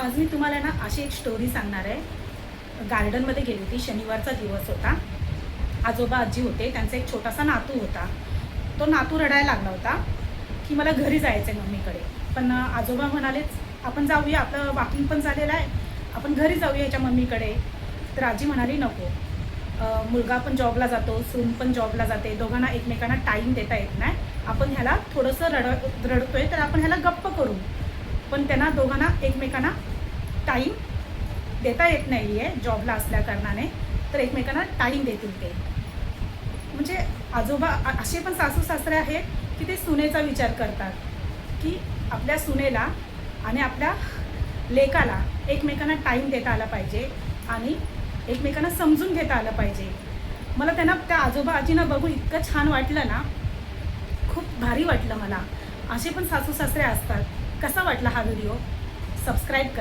आज मी तुम्हाला ना अशी एक स्टोरी सांगणार आहे। गार्डनमध्ये गेली होती, शनिवारचा दिवस होता। आजोबा आजी होते, त्यांचा एक छोटासा नातू होता। तो नातू रडायला लागला होता की मला घरी जायचं आहे मम्मीकडे। पण आजोबा म्हणालेच आपण जाऊया, आपलं वॉकिंग पण झालेलं आहे, आपण घरी जाऊया याच्या मम्मीकडे। तर आजी म्हणाली नको, मुलगा पण जॉबला जातो, सून पण जॉबला जाते, दोघांना एकमेकांना टाईम देता येत नाही। आपण ह्याला थोडंसं रडतोय तर आपण ह्याला गप्प करू, पण त्यांना दोघांना एकमेकांना टाईम देता येत नाही आहे जॉबला असल्या कारणाने, तर एकमेकांना टाईम देतील ते। म्हणजे आजोबा असे पण सासू सासरे आहेत की ते सुनेचा विचार करतात की आपल्या सुनेला आणि आपल्या लेकाला एकमेकांना टाईम देता आला पाहिजे आणि एकमेकांना समजून घेता आलं पाहिजे। मला त्यांना त्या आजोबा आजींना बघून इतकं छान वाटलं ना, खूप भारी वाटलं मला। असे पण सासू सासरे असतात। कसा वाटला हा व्हिडिओ? सबस्क्राईब करा।